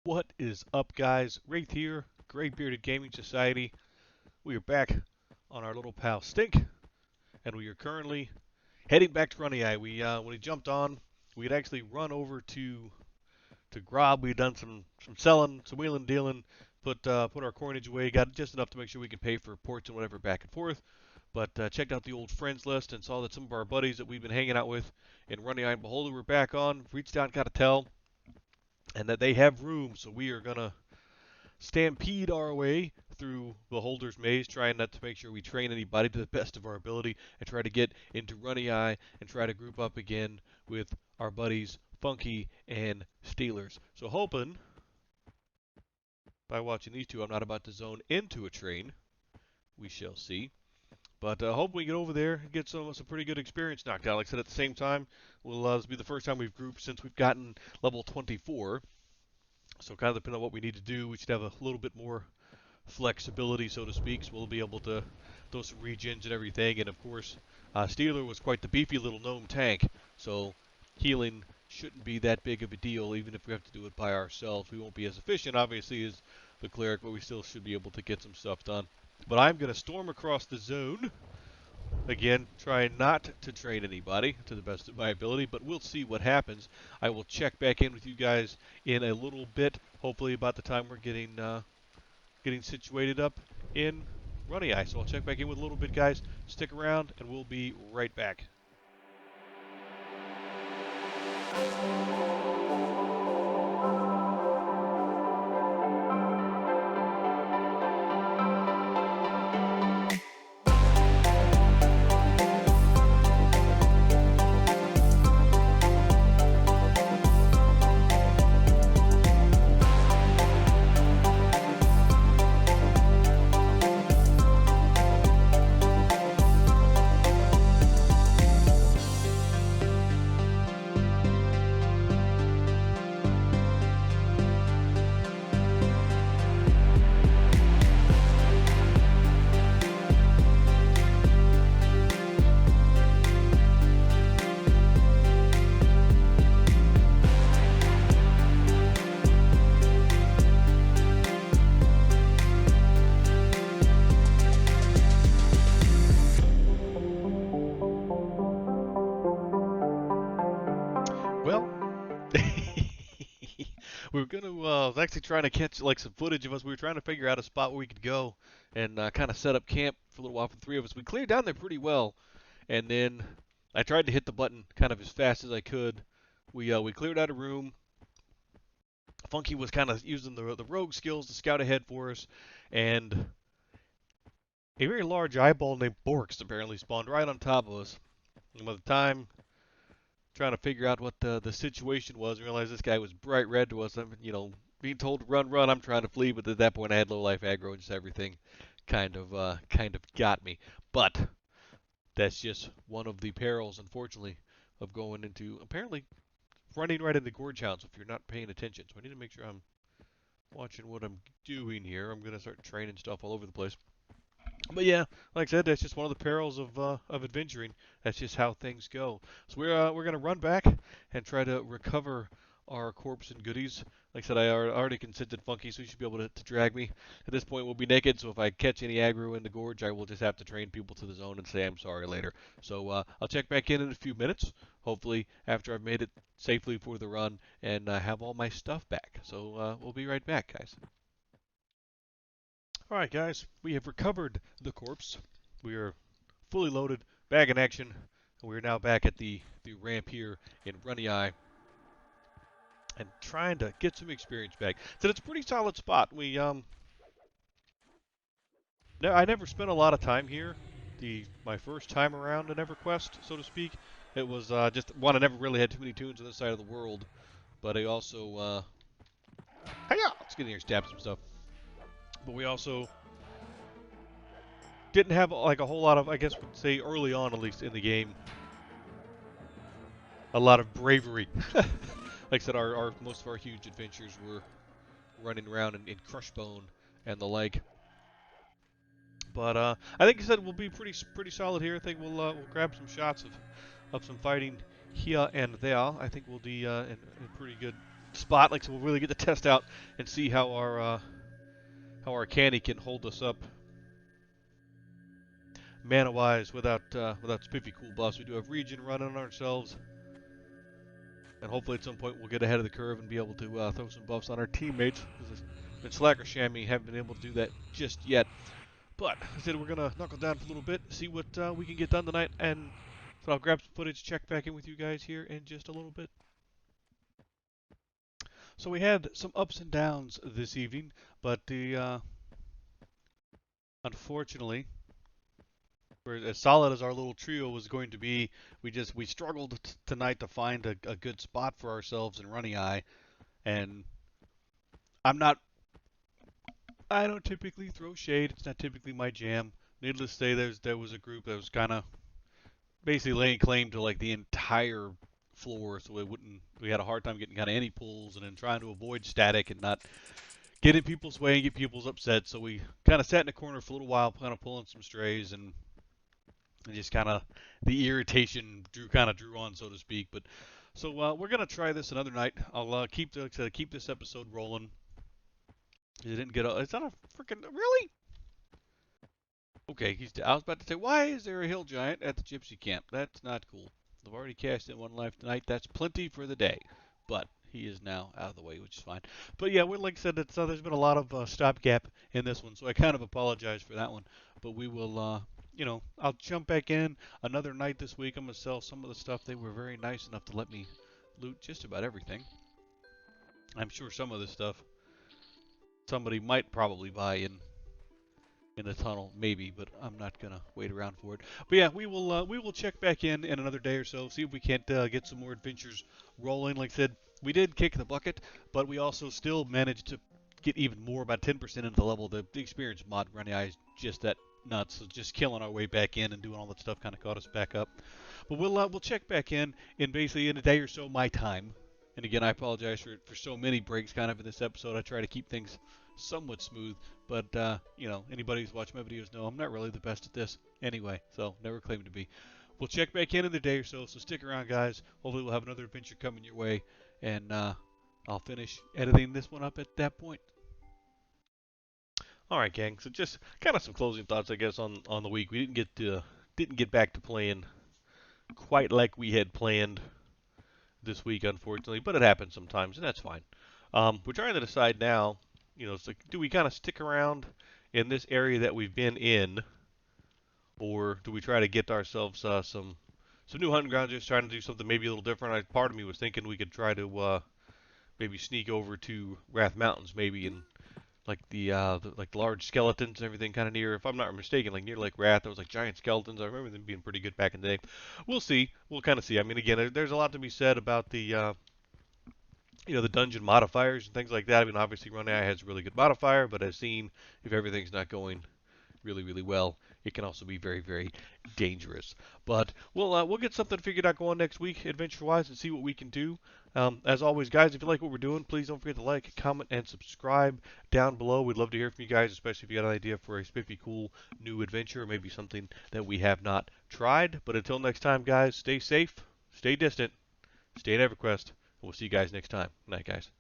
What is up, guys? Wraith here, Gray Bearded Gaming Society. We are back on our little pal Stink, and we are currently heading back to RunnyEye. When we jumped on, we had actually run over to Grob. We had done some selling, some wheeling, dealing, put our coinage away, got just enough to make sure we could pay for ports and whatever back and forth. But checked out the old friends list and saw that some of our buddies that we've been hanging out with in RunnyEye and Beholder were back on. Reached out and got a tell, and that they have room, so we are gonna stampede our way through Beholder's maze, trying not to make sure we train anybody to the best of our ability, and try to get into RunnyEye and try to group up again with our buddies Funky and Steelers. So hoping by watching these two, I'm not about to zone into a train. We shall see. But hope we get over there and get some pretty good experience knocked out. Like I said, at the same time, this will be the first time we've grouped since we've gotten level 24. So kind of depending on what we need to do, we should have a little bit more flexibility, so to speak. So we'll be able to throw some regens and everything. And of course, Steeler was quite the beefy little gnome tank. So healing shouldn't be that big of a deal, even if we have to do it by ourselves. We won't be as efficient, obviously, as the cleric, but we still should be able to get some stuff done. But I'm going to storm across the zone. Again, trying not to train anybody to the best of my ability, but we'll see what happens. I will check back in with you guys in a little bit, hopefully about the time we're getting situated up in RunnyEye. So I'll check back in with a little bit, guys. Stick around, and we'll be right back. We were I was actually trying to catch like some footage of us. We were trying to figure out a spot where we could go and kind of set up camp for a little while for the three of us. We cleared down there pretty well, and then I tried to hit the button kind of as fast as I could. We cleared out a room. Funky was kind of using the rogue skills to scout ahead for us, and a very large eyeball named Borxx'd apparently spawned right on top of us. And by the time trying to figure out what the situation was, and realized this guy was bright red to us. I'm, being told to run, run. I'm trying to flee, but at that point I had low life aggro, and just everything kind of got me. But that's just one of the perils, unfortunately, of going into apparently running right into Gorge Hounds if you're not paying attention. So I need to make sure I'm watching what I'm doing here. I'm gonna start training stuff all over the place. But yeah, like I said, that's just one of the perils of adventuring. That's just how things go. So we're gonna run back and try to recover our corpse and goodies. Like I said, I already consented Funky, so he should be able to drag me. At this point, we'll be naked, so if I catch any aggro in the gorge, I will just have to train people to the zone and say I'm sorry later. So I'll check back in a few minutes, hopefully after I've made it safely for the run and have all my stuff back. So we'll be right back, guys. Alright guys, we have recovered the corpse. We are fully loaded, back in action, and we are now back at the ramp here in RunnyEye and trying to get some experience back. So it's a pretty solid spot. I never spent a lot of time here. My first time around in EverQuest, so to speak. It was just one, I never really had too many toons on this side of the world, but I also hiya! Let's get in here and stab some stuff. But we also didn't have like a whole lot of, I guess we'd say early on at least in the game, a lot of bravery. Like I said, our most of our huge adventures were running around in Crushbone and the like. But I think I said we'll be pretty solid here. I think we'll grab some shots of some fighting here and there. I think we'll be in pretty good spot. Like so, we'll really get to test out and see how our candy can hold us up mana wise without spiffy cool buffs. We do have region running on ourselves, and hopefully at some point we'll get ahead of the curve and be able to throw some buffs on our teammates. Because in Slacker Shammy, haven't been able to do that just yet. But I said we're gonna knuckle down for a little bit, see what we can get done tonight, and so I'll grab some footage, check back in with you guys here in just a little bit. So we had some ups and downs this evening, but the unfortunately, for as solid as our little trio was going to be, we struggled tonight to find a good spot for ourselves in RunnyEye, and I'm not I don't typically throw shade. It's not typically my jam. Needless to say, there was a group that was kind of basically laying claim to like the entire floor, so we had a hard time getting kind of any pulls, and then trying to avoid static and not get in people's way and get people's upset. So we kind of sat in a corner for a little while, kind of pulling some strays, and just kind of the irritation drew on, so to speak. But so we're gonna try this another night. I'll keep this episode rolling. It didn't get. It's not a freaking really. Okay, I was about to say, why is there a hill giant at the gypsy camp? That's not cool. I've already cast in one life tonight. That's plenty for the day. But he is now out of the way, which is fine. But yeah, like I said, there's been a lot of stopgap in this one, so I kind of apologize for that one. But we will, I'll jump back in another night this week. I'm going to sell some of the stuff. They were very nice enough to let me loot just about everything. I'm sure some of this stuff somebody might probably buy in the tunnel, maybe, but I'm not gonna wait around for it. But yeah, we will check back in another day or so, see if we can't get some more adventures rolling. Like I said, we did kick the bucket, but we also still managed to get even more, about 10% into the level. The experience mod RunnyEye is just that nuts. So just killing our way back in and doing all that stuff kind of caught us back up. But we'll check back in basically in a day or so my time. And again, I apologize for so many breaks kind of in this episode. I try to keep things somewhat smooth, but anybody who's watched my videos know I'm not really the best at this anyway, so never claim to be. We'll check back in a day or so stick around, guys. Hopefully we'll have another adventure coming your way, and I'll finish editing this one up at that point. All right, gang. So just kind of some closing thoughts, I guess, on the week. We didn't get back to playing quite like we had planned this week, unfortunately, but it happens sometimes, and that's fine. We're trying to decide now, it's like, do we kind of stick around in this area that we've been in, or do we try to get ourselves some new hunting grounds, just trying to do something maybe a little different? Part of me was thinking we could try to maybe sneak over to Wrath Mountains, maybe, and like the large skeletons and everything kind of near, if I'm not mistaken, like near Lake Wrath, there was like giant skeletons. I remember them being pretty good back in the day. We'll see. We'll kind of see. I mean, again, there's a lot to be said about the dungeon modifiers and things like that. I mean, obviously, RunnyEye has a really good modifier, but I've seen if everything's not going really, really well, it can also be very, very dangerous. But we'll get something figured out going next week, adventure-wise, and see what we can do. As always, guys, if you like what we're doing, please don't forget to like, comment, and subscribe down below. We'd love to hear from you guys, especially if you got an idea for a spiffy, cool new adventure, or maybe something that we have not tried. But until next time, guys, stay safe, stay distant, stay at EverQuest. We'll see you guys next time. Good night, guys.